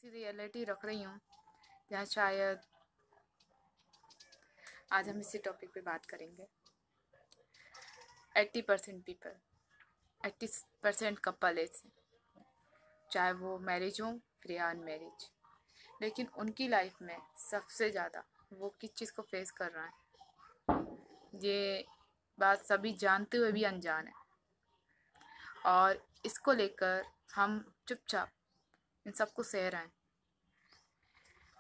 सी reality रख रही हूँ जहाँ शायद आज हम इसी टॉपिक पे बात करेंगे। 80% पीपल, 80% कपल ऐसे, चाहे वो मैरिज हो फिर या अनमैरिज, लेकिन उनकी लाइफ में सबसे ज़्यादा वो किस चीज़ को फेस कर रहा है, ये बात सभी जानते हुए भी अनजान है। और इसको लेकर हम चुपचाप इन सबको सह रहे हैं।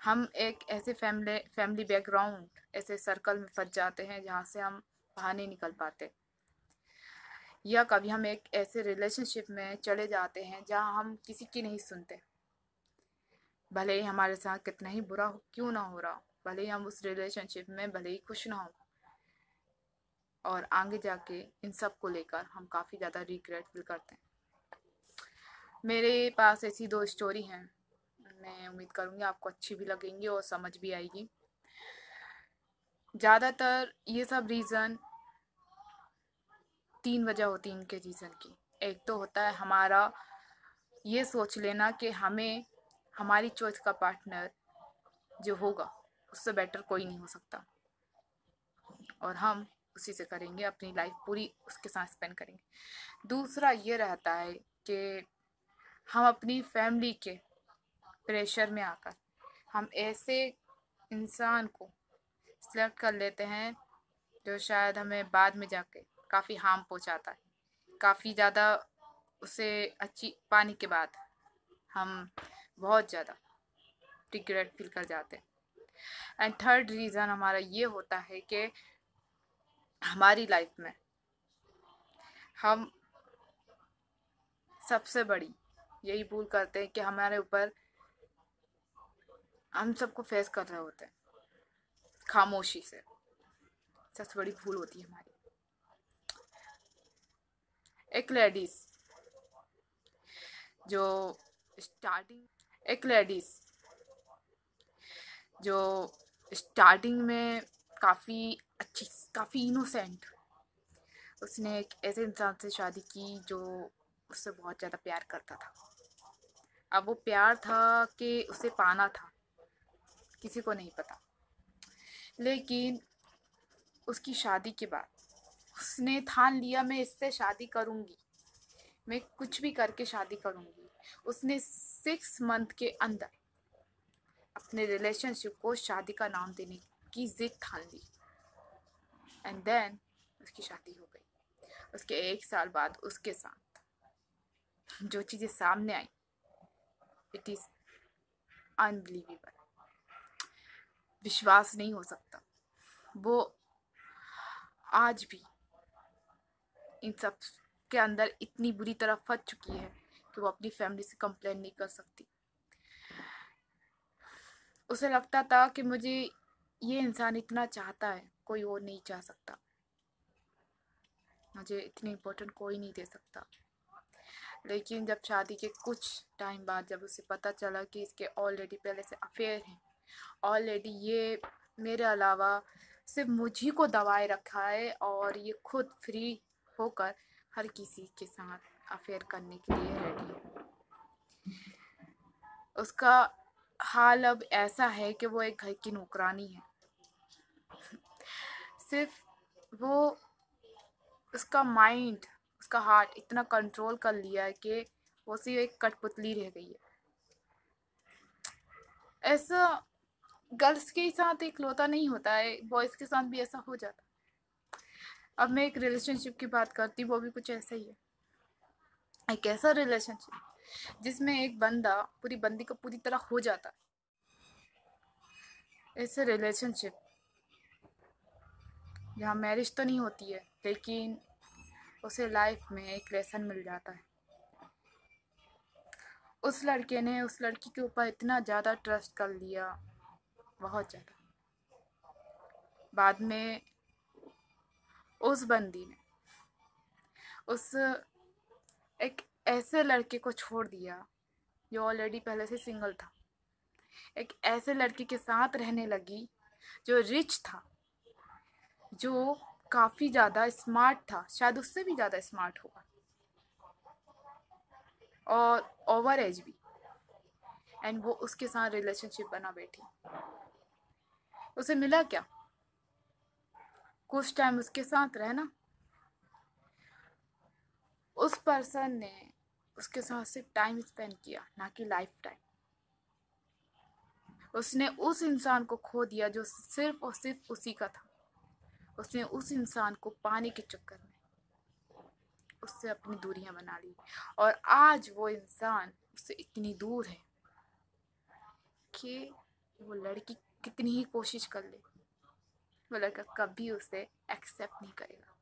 हम एक ऐसे फैमिली बैकग्राउंड, ऐसे सर्कल में फंस जाते हैं जहाँ से हम बाहर नहीं निकल पाते, या कभी हम एक ऐसे रिलेशनशिप में चले जाते हैं जहाँ हम किसी की नहीं सुनते, भले ही हमारे साथ कितना ही बुरा हो क्यों ना हो रहा हो, भले ही हम उस रिलेशनशिप में भले ही खुश ना हो, और आगे जाके इन सब को लेकर हम काफ़ी ज़्यादा रिग्रेट फील करते हैं। मेरे पास ऐसी 2 स्टोरी हैं, मैं उम्मीद करूँगी आपको अच्छी भी लगेंगी और समझ भी आएगी। ज़्यादातर ये सब रीज़न 3 वजह होती है इनके रीज़न की। एक तो होता है हमारा ये सोच लेना कि हमें हमारी चॉइस का पार्टनर जो होगा उससे बेटर कोई नहीं हो सकता, और हम उसी से करेंगे अपनी लाइफ पूरी, उसके साथ स्पेंड करेंगे। दूसरा ये रहता है कि हम अपनी फैमिली के प्रेशर में आकर हम ऐसे इंसान को सिलेक्ट कर लेते हैं जो शायद हमें बाद में जाके काफ़ी हार्म पहुंचाता है। काफ़ी ज़्यादा उसे अच्छी पाने के बाद हम बहुत ज़्यादा रिग्रेट फील कर जाते हैं। एंड थर्ड रीज़न हमारा ये होता है कि हमारी लाइफ में हम सबसे बड़ी यही भूल करते हैं कि हमारे ऊपर हम सबको फेस कर रहे होते हैं खामोशी से। सबसे बड़ी भूल होती है हमारी। एक लेडीज जो स्टार्टिंग में काफ़ी अच्छी, काफ़ी इनोसेंट, उसने एक ऐसे इंसान से शादी की जो उससे बहुत ज़्यादा प्यार करता था। अब वो प्यार था कि उसे पाना था, किसी को नहीं पता। लेकिन उसकी शादी के बाद उसने ठान लिया मैं इससे शादी करूँगी, मैं कुछ भी करके शादी करूँगी। उसने 6 मंथ के अंदर अपने रिलेशनशिप को शादी का नाम देने की जिद ठान ली। एंड देन उसकी शादी हो गई। उसके 1 साल बाद उसके साथ जो चीज़ें सामने आई, इट इज़ अनबिलीवेबल, विश्वास नहीं हो सकता। वो आज भी इन सब के अंदर इतनी बुरी तरह फंस चुकी है कि वो अपनी फैमिली से कंप्लेन नहीं कर सकती। उसे लगता था कि मुझे ये इंसान इतना चाहता है, कोई और नहीं चाह सकता, मुझे इतनी इम्पोर्टेंट कोई नहीं दे सकता। लेकिन जब शादी के कुछ टाइम बाद जब उसे पता चला कि इसके ऑलरेडी पहले से अफेयर हैं, ऑलरेडी ये मेरे अलावा सिर्फ मुझी को दबाए रखा है और ये खुद फ्री होकर हर किसी के साथ अफेयर करने के लिए रेडी है, उसका हाल अब ऐसा है कि वो एक घर की नौकरानी है। सिर्फ वो, उसका माइंड, उसका हार्ट इतना कंट्रोल कर लिया है कि वो सिर्फ एक कठपुतली रह गई है। ऐसा गर्ल्स के साथ इकलौता नहीं होता है, बॉयज़ के साथ भी ऐसा हो जाता है। अब मैं एक रिलेशनशिप की बात करती हूँ, वो भी कुछ ऐसा ही है। एक ऐसा रिलेशनशिप जिसमें एक बंदा पूरी बंदी को पूरी तरह हो जाता है। ऐसे रिलेशनशिप जहाँ मैरिज तो नहीं होती है लेकिन उसे लाइफ में एक लेसन मिल जाता है। उस लड़के ने उस लड़की के ऊपर इतना ज़्यादा ट्रस्ट कर लिया, बहुत ज़्यादा। बाद में उस बंदी ने उस एक ऐसे लड़के को छोड़ दिया जो ऑलरेडी पहले से सिंगल था। एक ऐसे लड़के के साथ रहने लगी जो रिच था, जो काफ़ी ज़्यादा स्मार्ट था, शायद उससे भी ज़्यादा स्मार्ट होगा, और ओवर एज भी। एंड वो उसके साथ रिलेशनशिप बना बैठी। उसे मिला क्या? कुछ टाइम उसके साथ रहना। उस पर्सन ने उसके साथ सिर्फ टाइम स्पेंड किया, ना कि लाइफ टाइम। उसने उस इंसान को खो दिया जो सिर्फ और सिर्फ उसी का था। उसने उस इंसान को पाने के चक्कर में उससे अपनी दूरियां बना ली, और आज वो इंसान उससे इतनी दूर है कि वो लड़की कितनी ही कोशिश कर ले, वो लड़का कभी उसे एक्सेप्ट नहीं करेगा।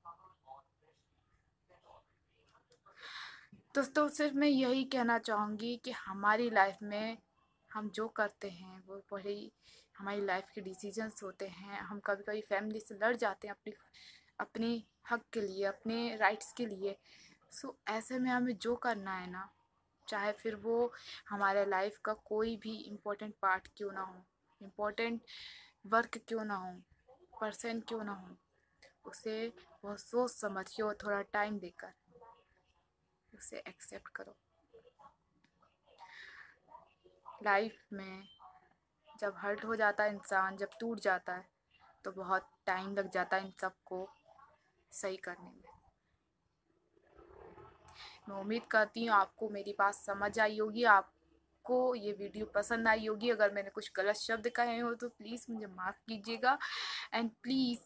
दोस्तों, सिर्फ मैं यही कहना चाहूँगी कि हमारी लाइफ में हम जो करते हैं वो बड़ी हमारी लाइफ के डिसीजंस होते हैं। हम कभी कभी फैमिली से लड़ जाते हैं अपनी अपने हक के लिए, अपने राइट्स के लिए। सो ऐसे में हमें जो करना है ना, चाहे फिर वो हमारे लाइफ का कोई भी इम्पोर्टेंट पार्ट क्यों ना हो, इम्पोर्टेंट वर्क क्यों ना हो, पर्सन क्यों ना हो, उसे बहुत सोच समझ के और थोड़ा टाइम देकर उसे एक्सेप्ट करो। लाइफ में जब हर्ट हो जाता है इंसान, जब टूट जाता है, तो बहुत टाइम लग जाता है इन सब को सही करने में। मैं उम्मीद करती हूँ आपको मेरी बात समझ आई होगी, आपको ये वीडियो पसंद आई होगी। अगर मैंने कुछ गलत शब्द कहे हो तो प्लीज़ मुझे माफ़ कीजिएगा, एंड प्लीज़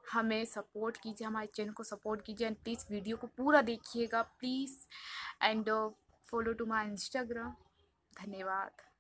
हमें सपोर्ट कीजिए, हमारे चैनल को सपोर्ट कीजिए, एंड प्लीज़ वीडियो को पूरा देखिएगा please, and follow to my Instagram. धन्यवाद।